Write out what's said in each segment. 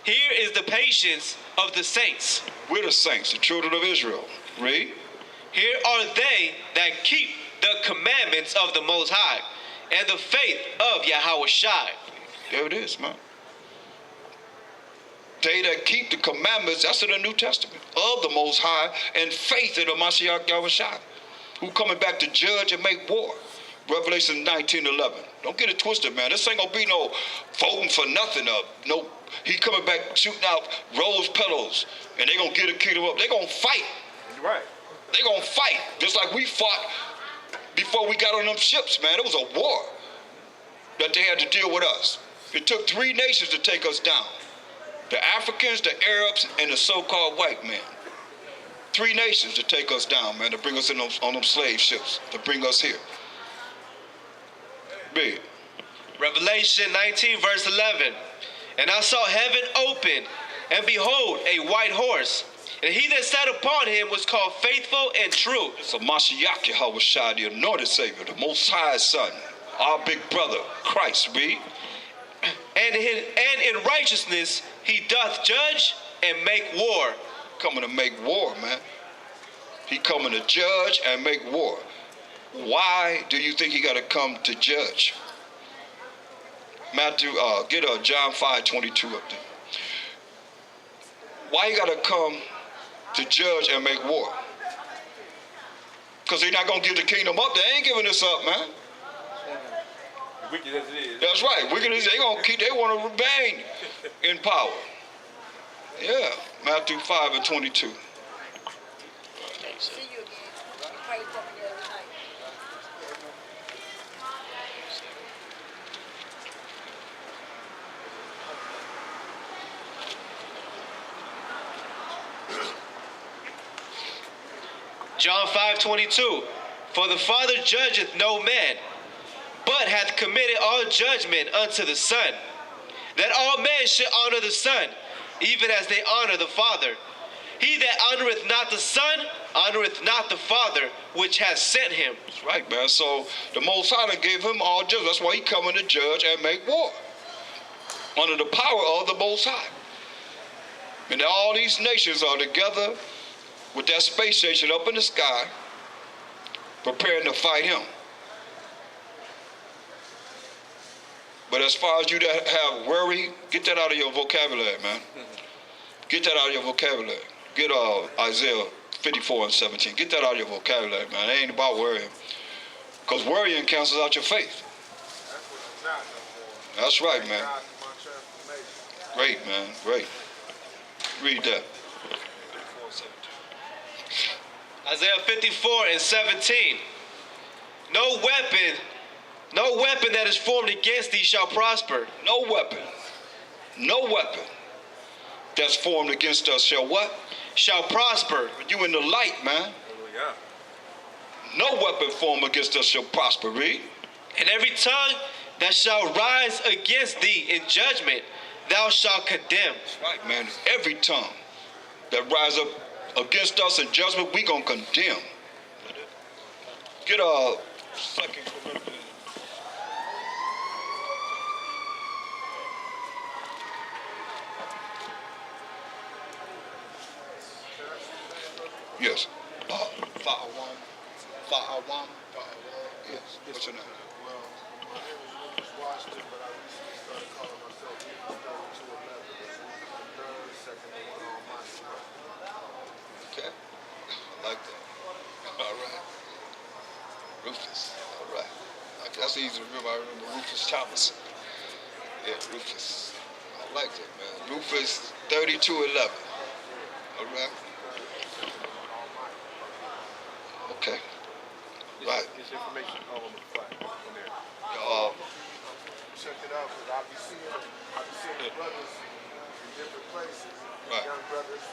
Here is the patience of the saints. We're the saints, the children of Israel. Read. Here are they that keep the commandments of the Most High and the faith of Yahweh Shai. There it is, man. They that keep the commandments, that's in the New Testament, of the Most High, and faith in the Mashiach Yahweh Shai, who coming back to judge and make war. Revelation 19:11. Don't get it twisted, man. This ain't gonna be no voting for nothing. No, he coming back shooting out rose petals, and they gonna get the kingdom up. They gonna fight. Right. They gonna fight, just like we fought before we got on them ships, man. It was a war that they had to deal with us. It took 3 nations to take us down. The Africans, the Arabs, and the so-called white men. 3 nations to take us down, man, to bring us in on them slave ships, to bring us here. Big. Revelation 19 verse 11. And I saw heaven open, and behold, a white horse. And he that sat upon him was called Faithful and True. It's a Mashiach Yahweh Shai, the anointed Savior, the Most High's Son, our big brother, Christ, read. And in righteousness he doth judge and make war. Coming to make war, man. He coming to judge and make war. Why do you think he got to come to judge? Matthew, get John 5:22 up there. Why he got to come to judge and make war? Because they're not going to give the kingdom up. They ain't giving this up, man. Wicked as it is. That's right. Wicked as they gonna keep. They want to remain in power. Yeah, Matthew 5:22. See you again. You prayed for me the other night. John 5:22. For the Father judgeth no man, but hath committed all judgment unto the Son, that all men should honor the Son, even as they honor the Father. He that honoreth not the Son, honoreth not the Father, which has sent him. That's right, man. So the Most High gave him all judgment. That's why he coming to judge and make war. Under the power of the Most High. And all these nations are together with that space station up in the sky, preparing to fight him. But as far as you that have worry, get that out of your vocabulary, man. Get that out of your vocabulary. Get Isaiah 54:17. Get that out of your vocabulary, man. It ain't about worrying. Because worrying cancels out your faith. That's right, man. Great, man. Great. Read that. Isaiah 54:17. No weapon that is formed against thee shall prosper. No weapon that's formed against us shall what? Shall prosper. You in the light, man. No weapon formed against us shall prosper, read. And every tongue that shall rise against thee in judgment, thou shalt condemn. That's right, man. Every tongue that rise up against us in judgment, we gonna condemn. Get a second Corinthians. Yes. Thaahwam. Yes. What's your name? Well, my name is Lucas Washington, but I recently started calling myself Lucas 3211. This is the third, second one on my side. Okay. I like that. All right. Rufus. All right. That's easy to remember. I remember Rufus Thomas. Yeah, Rufus. I like that, man. Rufus 3211. All right. Okay. Right. This information all on the platform from there. Check it out, because I be seeing the brothers in different places. Right. Young brothers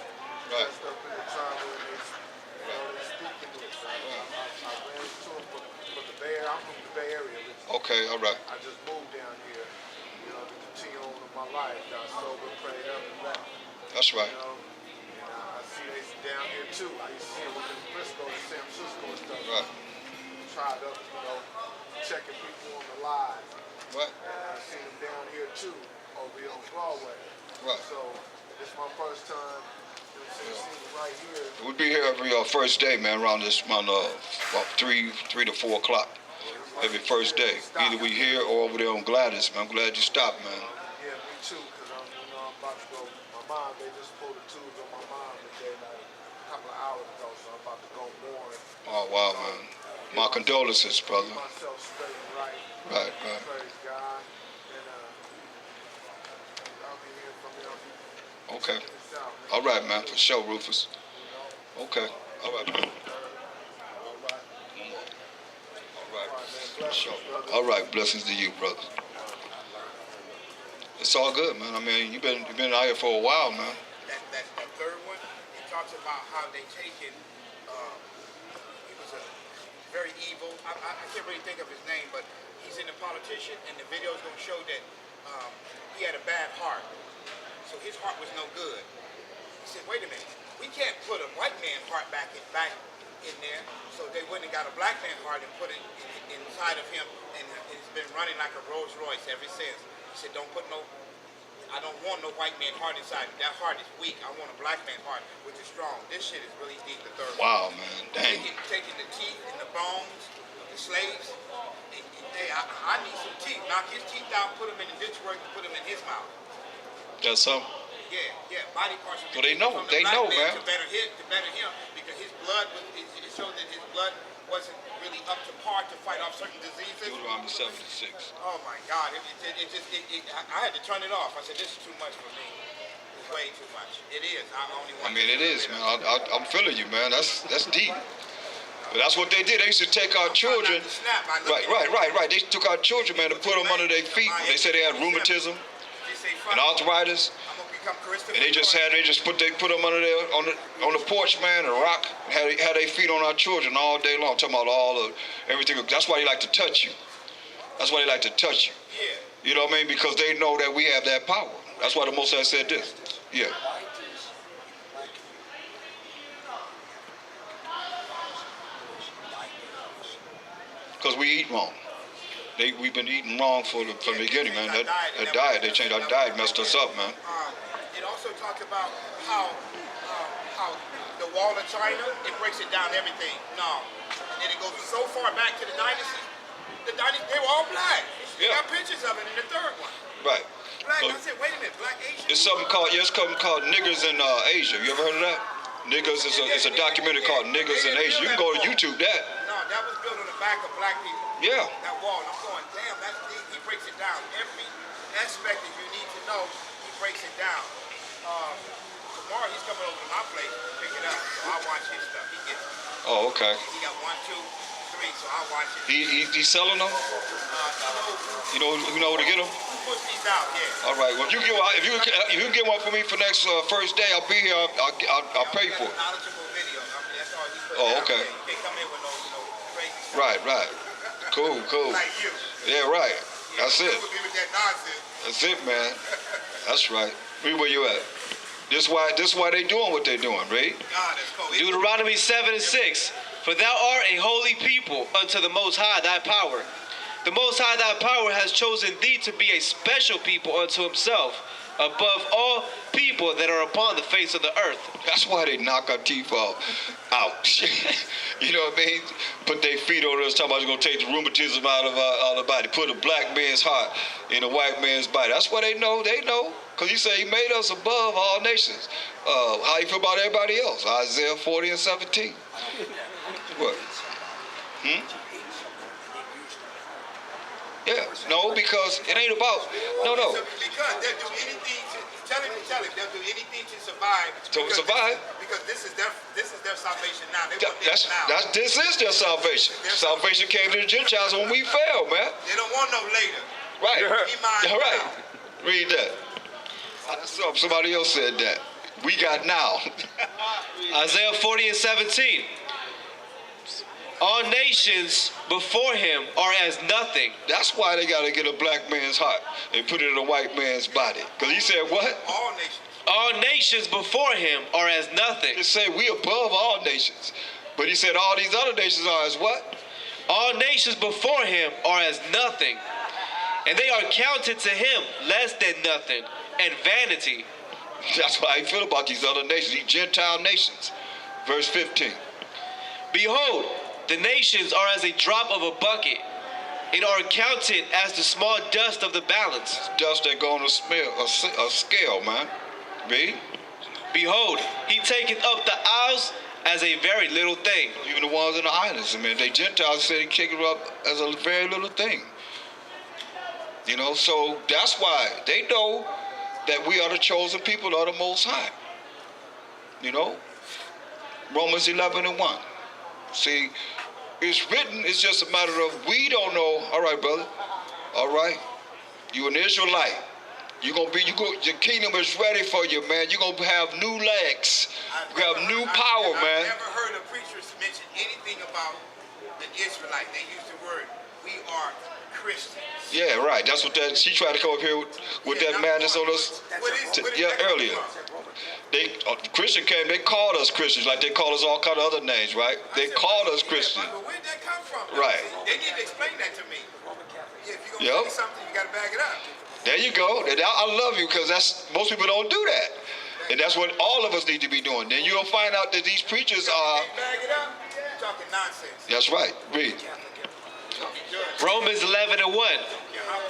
dressed up in the tribal and they speaking this. I ran into them from the Bay Area. I'm from the Bay Area originally. Okay, all right. I just moved down here, to continue on with my life. Got sober, prayed up and back. That's right. And I see they down here too. I used to see them in Frisco and San Francisco and stuff. Right. Tried up, checking people on the live. What? And I see them down here too, over here on Broadway. Right. So this is my first time, you know, seeing it right here. We'll be here every first day, man, around about 3 to 4 o'clock. Every first day. Either we here or over there on Gladys, man. I'm glad you stopped, man. Yeah, me too, because I'm about to go. My mom, they just pulled the tubes on my mom today, like a couple of hours ago, so I'm about to go more. Oh, wow, man. My condolences, brother. Keep myself straight and right. Right. Praise God. And I'll be hearing from y'all. Okay. Peace out, man. All right, man, for sure, Rufus. Okay. All right, man. Sure. All right, blessings to you, brother. It's all good, man. I mean, you've been out here for a while, man. That third one, it talks about how they taken. He was a very evil. I can't really think of his name, but he's in a politician, and the video is going to show that he had a bad heart. So his heart was no good. He said, "Wait a minute, we can't put a white man's heart back in there." So they went and got a black man's heart and put it inside of him, and it's been running like a Rolls Royce ever since. He said, I don't want no white man's heart inside me. That heart is weak. I want a black man's heart, which is strong. This shit is really deep, the third one. Wow, man. Dang. Taking the teeth and the bones of the slaves. Hey, I need some teeth. Knock his teeth out, put them in the dishwasher, and put them in his mouth. That's something. Yeah, body parts. So they know, from the they black know, man. man. To better him, because his blood, it showed that his blood wasn't really up to par to fight off certain diseases. Deuteronomy 7:6. Oh my God, I had to turn it off. I said, this is too much for me. It's way too much. It is. I mean, it is, man. I'm feeling you, man. That's deep. But that's what they did. They used to take our children. Right. They took our children, man, to put them under their feet. They said they had rheumatism and arthritis. And they put them under there on the porch, man, and rock. Had their feet on our children all day long, talking about everything. That's why they like to touch you. That's why they like to touch you. Yeah. You know what I mean? Because they know that we have that power. That's why the Most High said this. Yeah. Because we eat wrong. We've been eating wrong from the beginning, man. That diet, they changed our diet, messed us up, man. It also talks about how the wall of China, it breaks it down everything. No. And then it goes so far back to the dynasty. The dynasty, they were all black. They got pictures of it in the third one. Right. Black, I said, wait a minute, black Asian. It's something called Niggers in Asia. You ever heard of that? Niggers is a documentary called Niggers in Asia. You can go to YouTube that. No, that was built on the back of black people. Yeah. That wall. And I'm going, damn, that's deep. He breaks it down. Every aspect that you need to know, he breaks it down. Tomorrow he's coming over to my place to pick it up. So I watch his stuff. He gets it. Oh, okay. He got 1, 2, 3, so I watch it. He's selling them? You know where to get them? Push these out, yeah. All right. Well, if you can get one for me for next first day, I'll be here. I'll pay for it. Knowledgeable video. I mean, that's all he put Oh, out. okay. They come in with no crazy stuff. Right. Cool. Like you. Yeah, right. That's it. With that nonsense. That's it, man. That's right. Read where you at. This why they doing what they doing, right? God, that's cool. Deuteronomy 7:6. For thou art a holy people unto the Most High thy power. The Most High thy power has chosen thee to be a special people unto himself, above all people that are upon the face of the earth. That's why they knock our teeth out. You know what I mean? Put their feet on us, talking about going to take the rheumatism out of our body. Put a black man's heart in a white man's body. That's why they know. Because he said he made us above all nations. How you feel about everybody else? Isaiah 40:17. What? Yeah, no, because it ain't about, no. Because they'll do anything to, tell him, they'll do anything to survive. Because this is their salvation now. This is their salvation. Salvation came to the Gentiles when we fell, man. They don't want no later. Right. All right. Read that. Somebody else said that. We got now. Isaiah 40:17. All nations before him are as nothing. That's why they got to get a black man's heart and put it in a white man's body. Because he said what? All nations. All nations before him are as nothing. He said we above all nations. But he said all these other nations are as what? All nations before him are as nothing. And they are counted to him less than nothing. and vanity. That's why I feel about these other nations, these Gentile nations. Verse 15. Behold, the nations are as a drop of a bucket, and are counted as the small dust of the balance. Dust that go on a scale, man. Read. Behold, he taketh up the isles as a very little thing. Even the ones in the islands, man. They Gentiles say they kick it up as a very little thing. You know, so that's why they know that we are the chosen people of the Most High. You know, Romans 11:1. See, it's written, it's just a matter of we don't know. All right, brother. All right. You an Israelite. Your kingdom is ready for you, man. You're going to have new legs. You're going to have new power, man. I've never heard a preacher mention anything about the Israelite. They use the word, we are Christians. Yeah, right. That's what she tried to come up here with that madness on us earlier. Christian came, they called us Christians like they call us all kind of other names, right? They called us Christians. Where did that come from? Right. They need to explain that to me. If you're going to say something, you got to back it up. There you go. And I love you because most people don't do that. And that's what all of us need to be doing. Then you'll find out that these preachers are... Bag it up, you're talking nonsense. That's right. Read. Romans 11:1.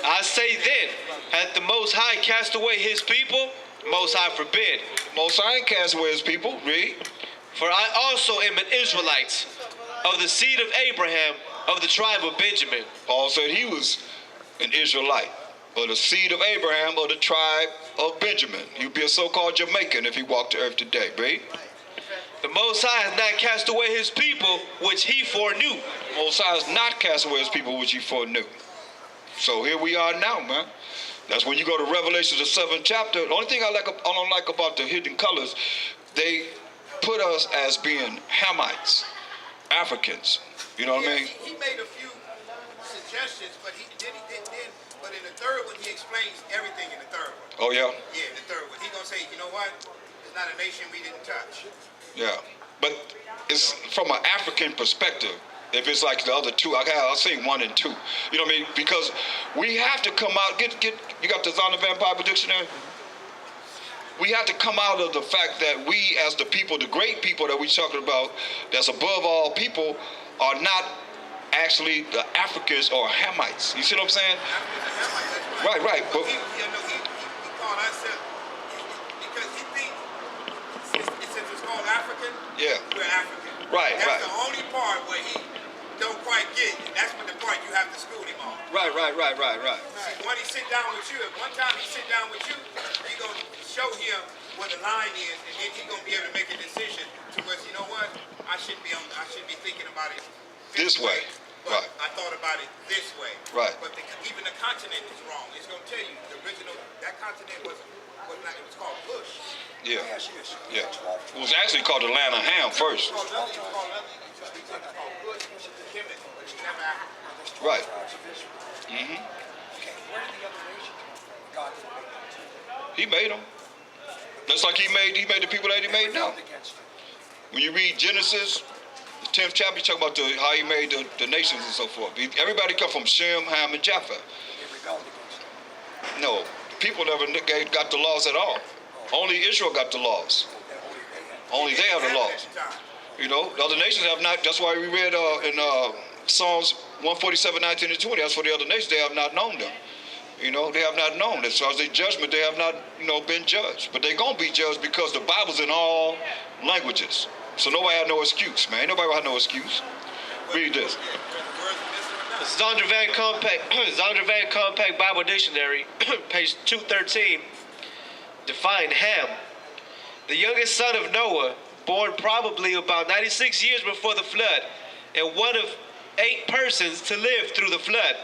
I say then, hath the Most High cast away his people? Most High forbid. Most High ain't cast away his people. Read. For I also am an Israelite, of the seed of Abraham, of the tribe of Benjamin. Paul said he was an Israelite, of the seed of Abraham, of the tribe of Benjamin. He'd be a so-called Jamaican if he walked the earth today. Read. The Most High has not cast away his people, which he foreknew. Most High has not cast away his people, which he foreknew. So here we are now, man. That's when you go to Revelation, the 7th chapter. The only thing I don't like about the hidden colors, they put us as being Hamites, Africans. You know what I mean? He made a few suggestions, but but in the third one, he explains everything in the third one. Oh, yeah? Yeah, the third one. He's going to say, you know what? It's not a nation we didn't touch. Yeah. But it's from an African perspective. If it's like the other two, I've seen 1 and 2. You know what I mean? Because we have to come out, you got the Zondervan Bible Dictionary? We have to come out of the fact that we as the people, the great people that we're talking about, that's above all people, are not actually the Africans or Hamites. You see what I'm saying? Right. But he called ourselves, because he thinks, since it's called African, we're African. Right. That's the only part where he don't quite get. That's what the part you have to school him on. Right. See, when he sit down with you, one time he sit down with you, you're going to show him where the line is, and then he's going to be able to make a decision to where, you know what, I should be thinking about it this way. But Right. I thought about it this way. Right. But even the continent is wrong. It's going to tell you the original, that continent was not, it was called Bush. Yeah. It was actually called the land of Ham first. Right. Mm-hmm. He made them. Just like he made the people that he made now. When you read Genesis, the 10th chapter, you talk about how he made the nations and so forth. Everybody come from Shem, Ham, and Japheth. No, people never got the laws at all. Only Israel got the laws. Only they have the laws. You know, the other nations have not. That's why we read in Psalms 147, 19 and 20. That's for the other nations. They have not known them. You know, they have not known. As far as their judgment, they have not, been judged. But they're going to be judged because the Bible's in all languages. So nobody had no excuse, man. Nobody had no excuse. Read this. Zondervan Compact Bible Dictionary, page 213, define Ham. The youngest son of Noah, born probably about 96 years before the flood, and one of 8 persons to live through the flood.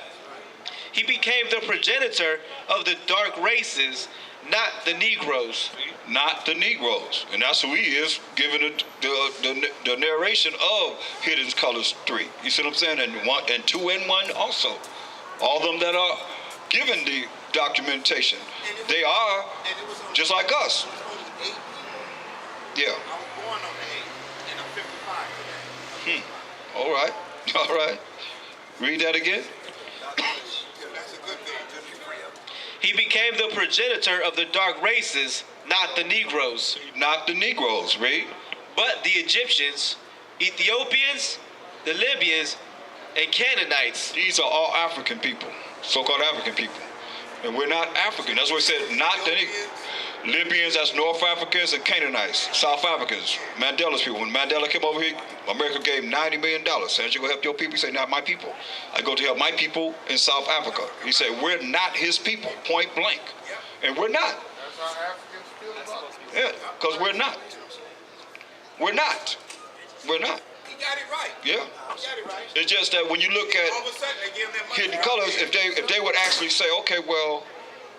He became the progenitor of the dark races, not the Negroes. Not the Negroes. And that's who he is, giving the narration of Hidden Colors 3. You see what I'm saying? And 2 and 1 also. All of them that are given the documentation. They are just like us. Yeah. I was born on the 8th, and I'm 55 today. All right. Read that again. That's a good thing. He became the progenitor of the dark races, not the Negroes. Not the Negroes, read. But the Egyptians, Ethiopians, the Libyans, and Canaanites. These are all African people, so-called African people. And we're not African. That's what it said, not the Libyans, that's North Africans, and Canaanites, South Africans, Mandela's people. When Mandela came over here, America gave $90 million. Said, you go help your people? He said, not my people. I go to help my people in South Africa. He said, we're not his people, point blank. And we're not. That's how Africans feel about it. Yeah, because we're not. We're not. We're not. He got it right. Yeah. He got it right. It's just that when you look at All of a sudden, they give them money. hidden colors, if they would actually say, okay, well,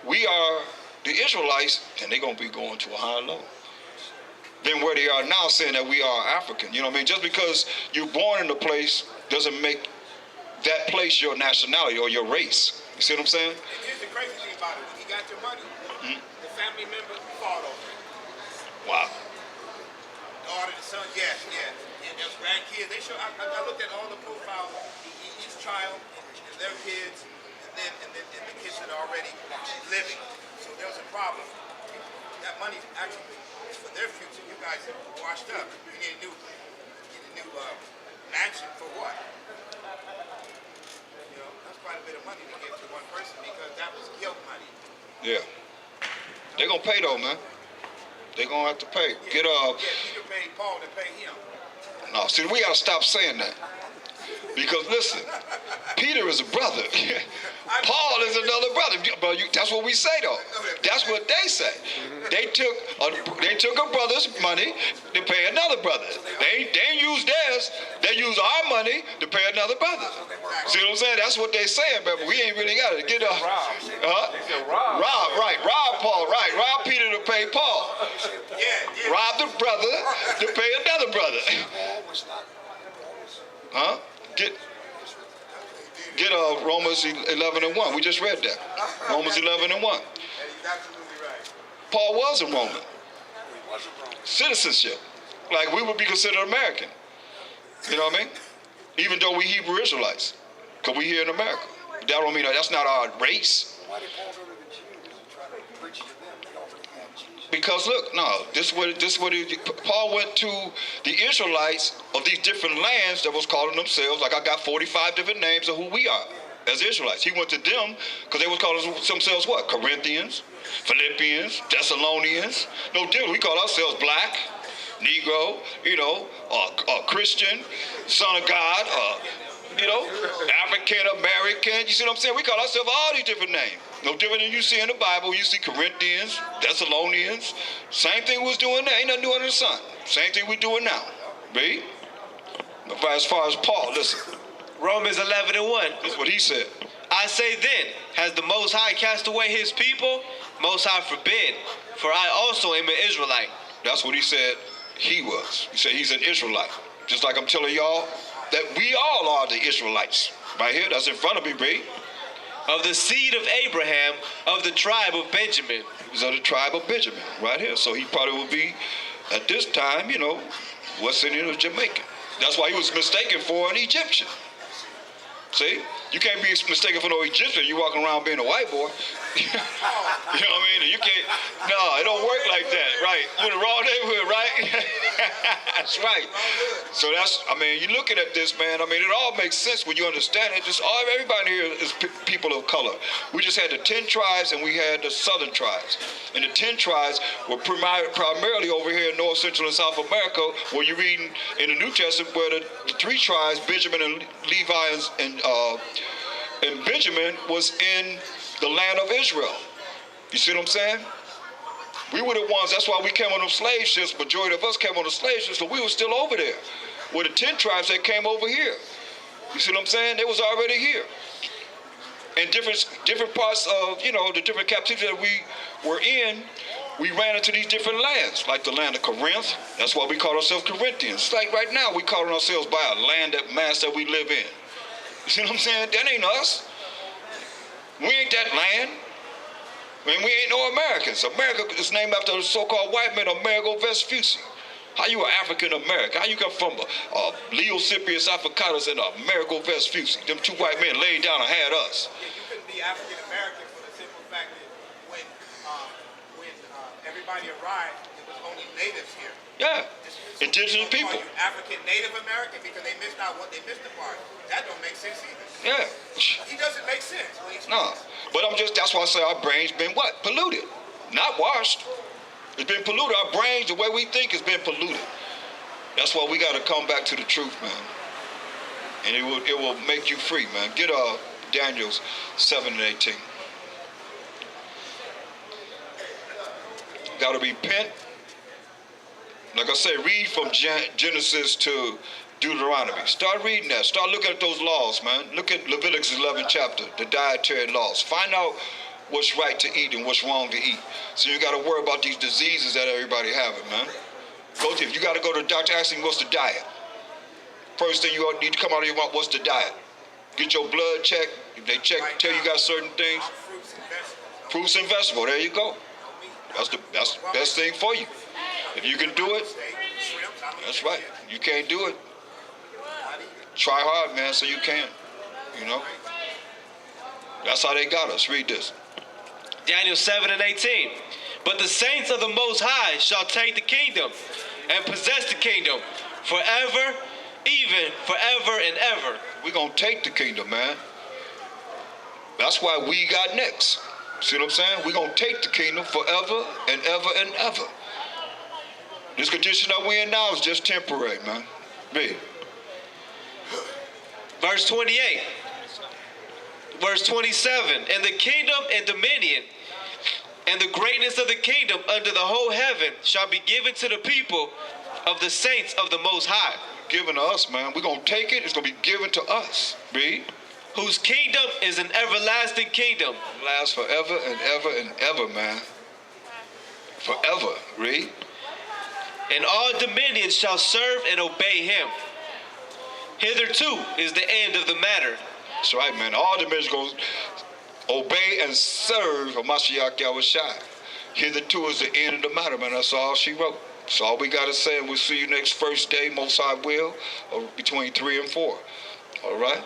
we are the Israelites, then they're going to be going to a higher level than where they are now, saying that we are African. You know what I mean? Just because you're born in a place doesn't make that place your nationality or your race. You see what I'm saying? And here's the crazy thing about it. When he got your money, the family members fought over it. Wow. Daughter, the son, yes. And there's grandkids. They show. I looked at all the profiles, each child and their kids, and the kids that are already living. So there was a problem. That money actually is for their future. You guys are washed up. You need a new mansion for what? You know, that's quite a bit of money to give to one person because that was guilt money. Yeah. They're going to pay, though, man. They're going to have to pay. Yeah, Peter paid Paul to pay him. No, see, we got to stop saying that. Because, listen, Peter is a brother. Paul is another brother. But that's what we say, though. That's what they say. They took a brother's money to pay another brother. They ain't use theirs. They use our money to pay another brother. See what I'm saying? That's what they saying, but we ain't really got it. Get up. Rob, right. Rob Paul, right. Rob Peter to pay Paul. Rob the brother to pay another brother. Huh? Get Romans 11:1. We just read that. Romans 11:1. He's absolutely right. Paul was a Roman. Citizenship. Like we would be considered American. You know what I mean? Even though we Hebrew Israelites. Because we here in America. That don't mean that's not our race. Why did Paul go to the Jews and try to preach to them? They already had Jesus. Because look, no, Paul went to the Israelites of these different lands that was calling themselves, like I got 45 different names of who we are as Israelites. He went to them because they was calling themselves what? Corinthians, Philippians, Thessalonians. No different. We call ourselves black, Negro, Christian, son of God, African American. You see what I'm saying? We call ourselves all these different names. No different than you see in the Bible. You see Corinthians, Thessalonians. Same thing we was doing there. Ain't nothing new under the sun. Same thing we doing now. Read. As far as Paul, listen. Romans 11:1. That's what he said. I say then, has the Most High cast away his people? Most High forbid, for I also am an Israelite. That's what he said he was. He said he's an Israelite. Just like I'm telling y'all that we all are the Israelites. Right here, that's in front of me, read. Of the seed of Abraham, of the tribe of Benjamin. He's of the tribe of Benjamin, right here. So he probably would be, at this time, West Indian or Jamaican. That's why he was mistaken for an Egyptian. See? You can't be mistaken for no Egyptian. You walking around being a white boy. You know what I mean? You can't. No, it don't work like that. Right. You're in the wrong neighborhood, right? That's right. So you're looking at this, man. It all makes sense when you understand it. Everybody here is people of color. We just had the 10 tribes and we had the southern tribes. And the 10 tribes were primarily over here in North, Central, and South America, where you're reading in the New Testament where the 3 tribes, Benjamin and Levi and Benjamin, was in the land of Israel. You see what I'm saying? We were the ones, that's why we came on them slave ships. Majority of us came on the slave ships, so we were still over there. With the 10 tribes that came over here. You see what I'm saying? They was already here. And different parts of, the different captivity that we were in, we ran into these different lands, like the land of Corinth. That's why we call ourselves Corinthians. It's like right now we calling ourselves by a land mass that we live in. You see what I'm saying? That ain't us. We ain't that land. We ain't no Americans. America is named after the so-called white man, Amerigo Vespucci. How you an African American? How you come from Leo Cyprius Africanus and Amerigo Vespucci? Them 2 white men laid down and had us. You couldn't be African American for the simple fact that everybody arrived, it was only natives here. Yeah, indigenous Are people. you African Native American? Because they missed out what they missed the part. That don't make sense either. Yeah. He doesn't make sense when he No, speaks. but that's why I say our brain's been what? Polluted, not washed. It's been polluted. Our brains, the way we think, has been polluted. That's why we got to come back to the truth, man. And it will make you free, man. Get Daniel 7 and 18. Got to repent. Like I say, read from Genesis to Deuteronomy. Start reading that. Start looking at those laws, man. Look at Leviticus 11 chapter, the dietary laws. Find out what's right to eat and what's wrong to eat. So you got to worry about these diseases that everybody having, man. If you got to go to the doctor, ask him what's the diet. First thing you need to come out of your mouth, what's the diet? Get your blood checked. If they check, tell you got certain things. Fruits and vegetables. Fruits and vegetables. There you go. That's the best thing for you. If you can do it, that's right. You can't do it, try hard, man, so you can. You know? That's how they got us. Read this. Daniel 7 and 18. But the saints of the Most High shall take the kingdom and possess the kingdom forever, even forever and ever. We're going to take the kingdom, man. That's why we got next. See what I'm saying? We're going to take the kingdom forever and ever and ever. This condition that we're in now is just temporary, man. Read. Verse 28. Verse 27. And the kingdom and dominion and the greatness of the kingdom under the whole heaven shall be given to the people of the saints of the Most High. Given to us, man. We're going to take it. It's going to be given to us. Read. Whose kingdom is an everlasting kingdom. Lasts forever and ever, man. Forever. Read. And all dominions shall serve and obey him. Hitherto is the end of the matter. That's right, man. All dominions going to obey and serve Mashiach Yahushua. Hitherto is the end of the matter, man. That's all she wrote. That's all we got to say, and we'll see you next first day, Most High will, between 3 and 4. All right?